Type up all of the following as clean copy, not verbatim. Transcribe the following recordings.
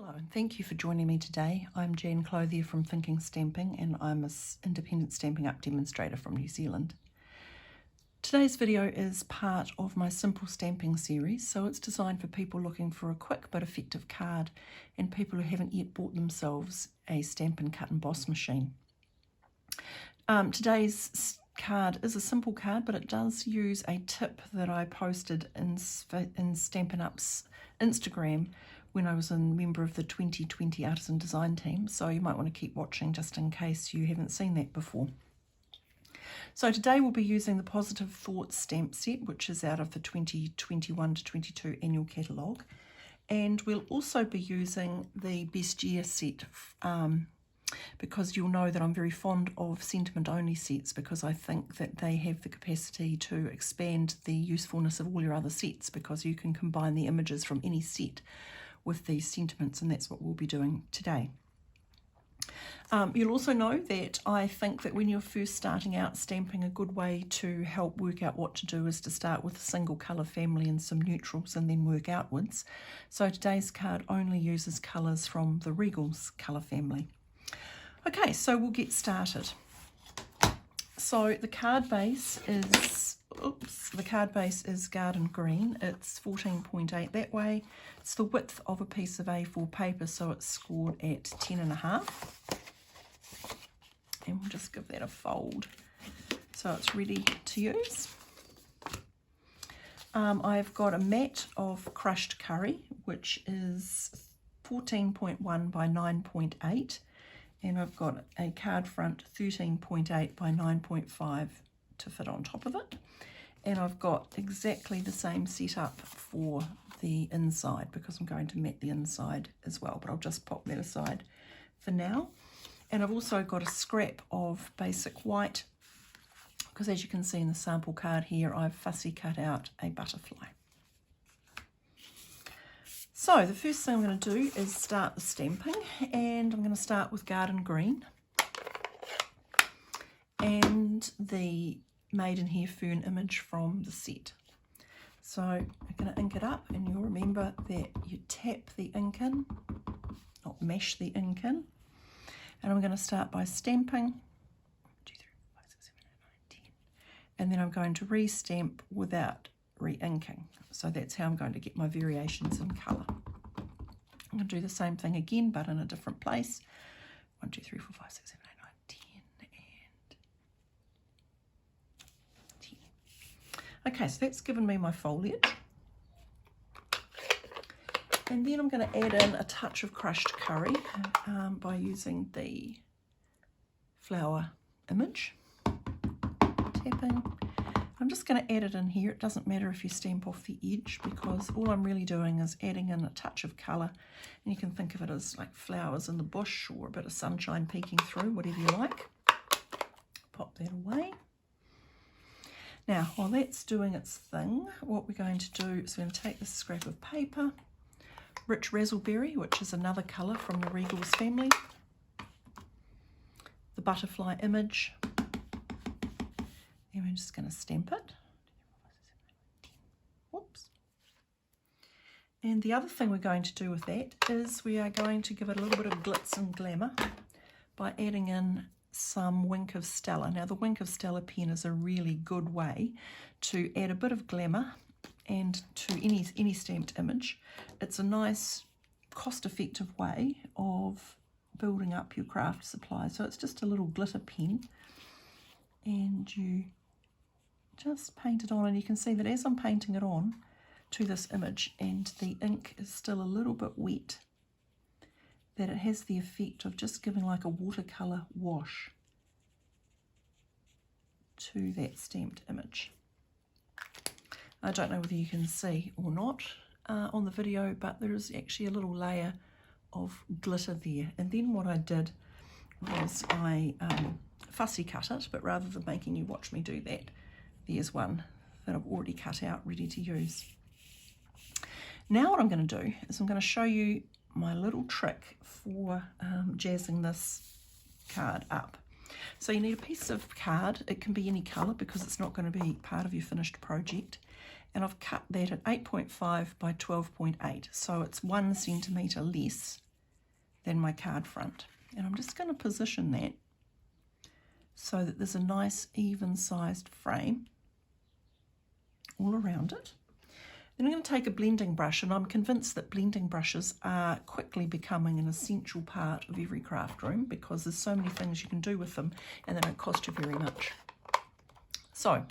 Hello and thank you for joining me today. I'm Jan Clothier from Thinking Stamping and I'm an independent Stampin' Up demonstrator from New Zealand. Today's video is part of my Simple Stamping series, so it's designed for people looking for a quick but effective card and people who haven't yet bought themselves a Stampin' Cut and Boss machine. Today's card is a simple card, but it does use a tip that I posted in Stampin' Up's Instagram when I was a member of the 2020 Artisan Design team, so you might want to keep watching just in case you haven't seen that before. So today we'll be using the Positive Thoughts stamp set, which is out of the 2021 to 22 annual catalogue, and we'll also be using the Best Year set because you'll know that I'm very fond of sentiment only sets because I think that they have the capacity to expand the usefulness of all your other sets because you can combine the images from any set with these sentiments, and that's what we'll be doing today. You'll also know that I think that when you're first starting out stamping, a good way to help work out what to do is to start with a single colour family and some neutrals and then work outwards. So today's card only uses colours from the Regals colour family. Okay, so we'll get started. So the card base is Garden Green. It's 14.8 that way. It's the width of a piece of A4 paper, so it's scored at 10.5. And we'll just give that a fold so it's ready to use. I've got a mat of crushed curry, which is 14.1 by 9.8. And I've got a card front 13.8 by 9.5 to fit on top of it. And I've got exactly the same setup for the inside because I'm going to mat the inside as well, but I'll just pop that aside for now. And I've also got a scrap of basic white because, as you can see in the sample card here, I've fussy cut out a butterfly. So the first thing I'm going to do is start the stamping, and I'm going to start with Garden Green and the Maidenhair Fern image from the set. So I'm going to ink it up, and you'll remember that you tap the ink in, not mash the ink in. And I'm going to start by stamping 1, 2, 3, 4, 5, 6, 7, 8, 9, 10, and then I'm going to re-stamp without re-inking. So that's how I'm going to get my variations in colour. I'm going to do the same thing again, but in a different place. 1, 2, 3, 4, 5, 6, 7, 8, 9, 10, and 10. Okay, so that's given me my foliage. And then I'm going to add in a touch of crushed curry by using the flower image. Tapping. I'm just going to add it in here. It doesn't matter if you stamp off the edge because all I'm really doing is adding in a touch of colour. And you can think of it as like flowers in the bush or a bit of sunshine peeking through, whatever you like. Pop that away. Now, while that's doing its thing, what we're going to do is we're going to take this scrap of paper, Rich Razzleberry, which is another colour from the Regals family, the butterfly image, and we're just going to stamp it. Whoops. And the other thing we're going to do with that is we are going to give it a little bit of glitz and glamour by adding in some Wink of Stella. Now the Wink of Stella pen is a really good way to add a bit of glamour and to any stamped image. It's a nice cost-effective way of building up your craft supply. So it's just a little glitter pen and you just paint it on, and you can see that as I'm painting it on to this image and the ink is still a little bit wet, that it has the effect of just giving like a watercolour wash to that stamped image. I don't know whether you can see or not on the video, but there is actually a little layer of glitter there. And then what I did was I fussy cut it, but rather than making you watch me do that, there's one that I've already cut out ready to use. Now what I'm going to do is I'm going to show you my little trick for jazzing this card up. So you need a piece of card. It can be any colour because it's not going to be part of your finished project. And I've cut that at 8.5 by 12.8. So it's 1 centimetre less than my card front. And I'm just going to position that so that there's a nice even sized frame all around it. Then I'm going to take a blending brush, and I'm convinced that blending brushes are quickly becoming an essential part of every craft room because there's so many things you can do with them and they don't cost you very much. So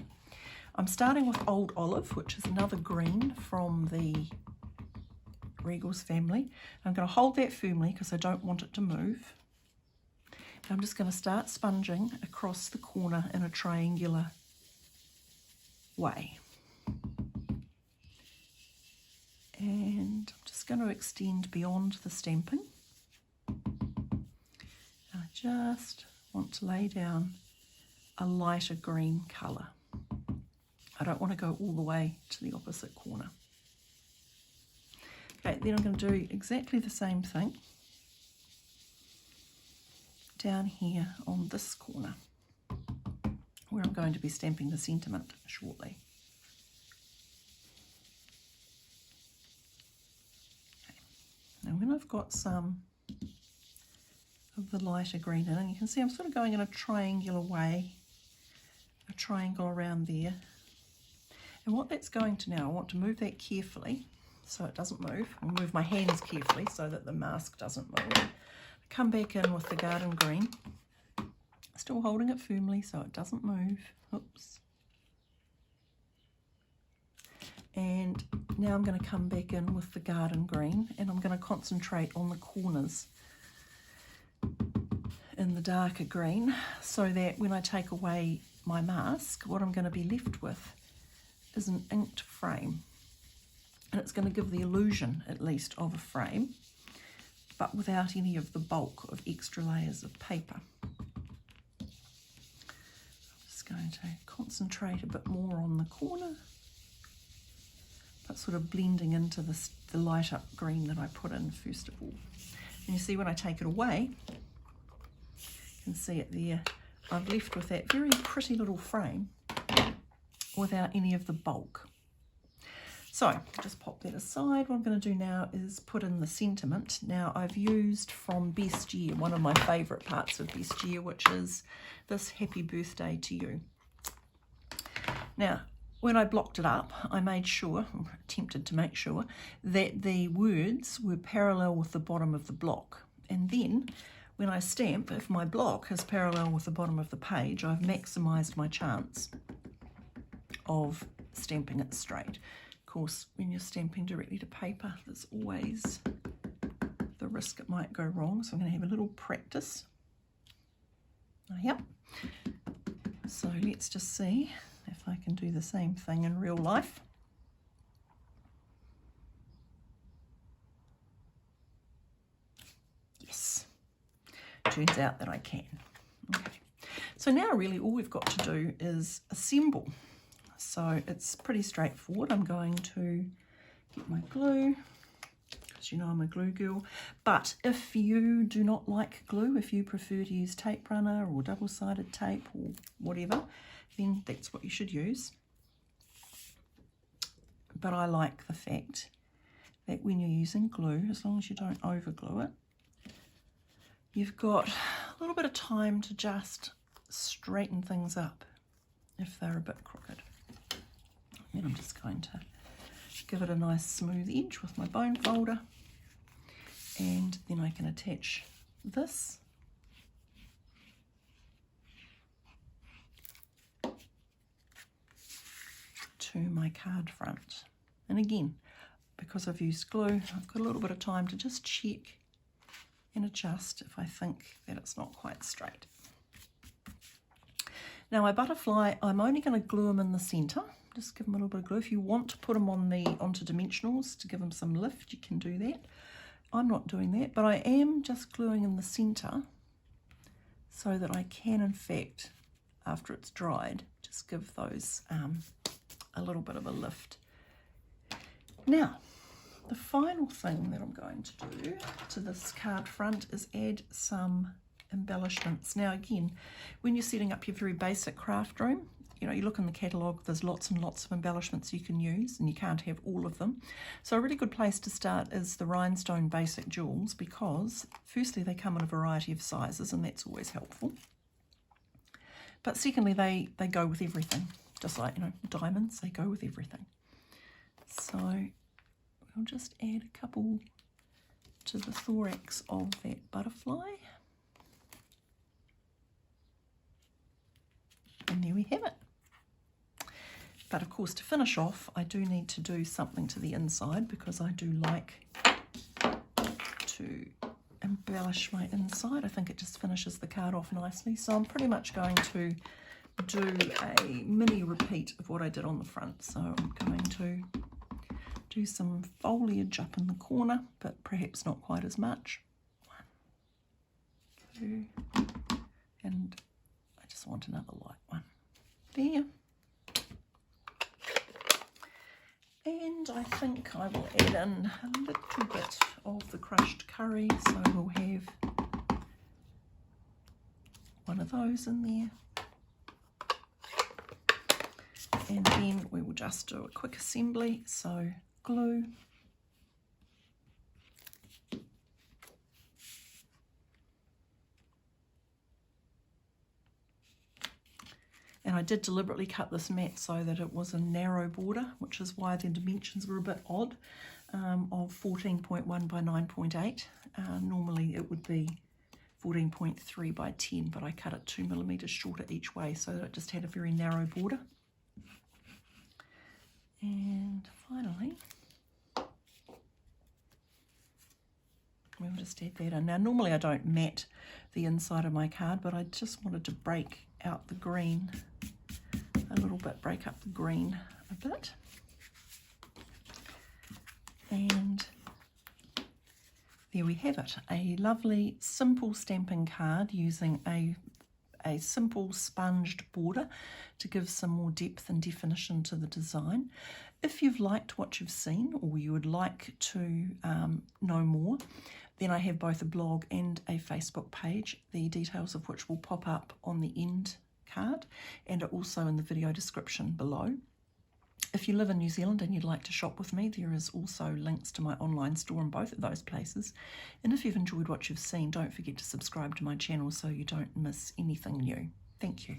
I'm starting with Old Olive, which is another green from the Regals family. I'm going to hold that firmly because I don't want it to move. And I'm just going to start sponging across the corner in a triangular way. And I'm just going to extend beyond the stamping. I just want to lay down a lighter green colour. I don't want to go all the way to the opposite corner. Okay, then I'm going to do exactly the same thing down here on this corner where I'm going to be stamping the sentiment shortly. Now when I've got some of the lighter green in, and you can see I'm sort of going in a triangular way, a triangle around there. And what that's going to now, I want to move that carefully so it doesn't move. I'll move my hands carefully so that the mask doesn't move. Come back in with the garden green, still holding it firmly so it doesn't move. Oops. And now I'm going to come back in with the garden green, and I'm going to concentrate on the corners in the darker green so that when I take away my mask, what I'm going to be left with is an inked frame. And it's going to give the illusion, at least, of a frame, but without any of the bulk of extra layers of paper. I'm just going to concentrate a bit more on the corner, but sort of blending into the light up green that I put in first of all. And you see when I take it away, you can see it there, I've left with that very pretty little frame without any of the bulk. So just pop that aside. What I'm going to do now is put in the sentiment. Now I've used from Best Year, one of my favourite parts of Best Year, which is this Happy Birthday to You. Now, when I blocked it up, I made sure, or attempted to make sure, that the words were parallel with the bottom of the block. And then, when I stamp, if my block is parallel with the bottom of the page, I've maximised my chance of stamping it straight. Of course, when you're stamping directly to paper, there's always the risk it might go wrong. So I'm going to have a little practice. Yep. So let's just see if I can do the same thing in real life. Yes, turns out that I can. Okay, so now really all we've got to do is assemble. So it's pretty straightforward. I'm going to get my glue, because you know I'm a glue girl. But if you do not like glue, if you prefer to use tape runner or double-sided tape or whatever, then that's what you should use. But I like the fact that when you're using glue, as long as you don't over glue it, you've got a little bit of time to just straighten things up if they're a bit crooked. And I'm just going to give it a nice smooth edge with my bone folder, and then I can attach this to my card front. And again, because I've used glue, I've got a little bit of time to just check and adjust if I think that it's not quite straight. Now my butterfly, I'm only going to glue them in the centre. Just give them a little bit of glue. If you want to put them onto dimensionals to give them some lift, you can do that. I'm not doing that, but I am just gluing in the centre so that I can, in fact, after it's dried, just give those a little bit of a lift. Now, the final thing that I'm going to do to this card front is add some embellishments. Now again, when you're setting up your very basic craft room, you know, you look in the catalogue, there's lots and lots of embellishments you can use, and you can't have all of them. So a really good place to start is the Rhinestone Basic Jewels, because firstly they come in a variety of sizes, and that's always helpful. But secondly, they go with everything, just like, you know, diamonds, they go with everything. So we'll just add a couple to the thorax of that butterfly. And there we have it. But of course, to finish off, I do need to do something to the inside, because I do like to embellish my inside. I think it just finishes the card off nicely. So I'm pretty much going to do a mini repeat of what I did on the front. So I'm going to do some foliage up in the corner, but perhaps not quite as much. 1, 2, and I just want another light one there. And I think I will add in a little bit of the crushed curry, so we'll have one of those in there. And then we will just do a quick assembly, so glue. And I did deliberately cut this mat so that it was a narrow border, which is why the dimensions were a bit odd, of 14.1 by 9.8. Normally it would be 14.3 by 10, but I cut it 2 millimeters shorter each way so that it just had a very narrow border. And finally, we'll just add that in. Now normally I don't mat the inside of my card, but I just wanted to break out the green a little bit, break up the green a bit. And there we have it, a lovely simple stamping card using a simple sponged border to give some more depth and definition to the design. If you've liked what you've seen, or you would like to know more, then I have both a blog and a Facebook page, the details of which will pop up on the end card and are also in the video description below. If you live in New Zealand and you'd like to shop with me, there is also links to my online store in both of those places. And if you've enjoyed what you've seen, don't forget to subscribe to my channel so you don't miss anything new. Thank you.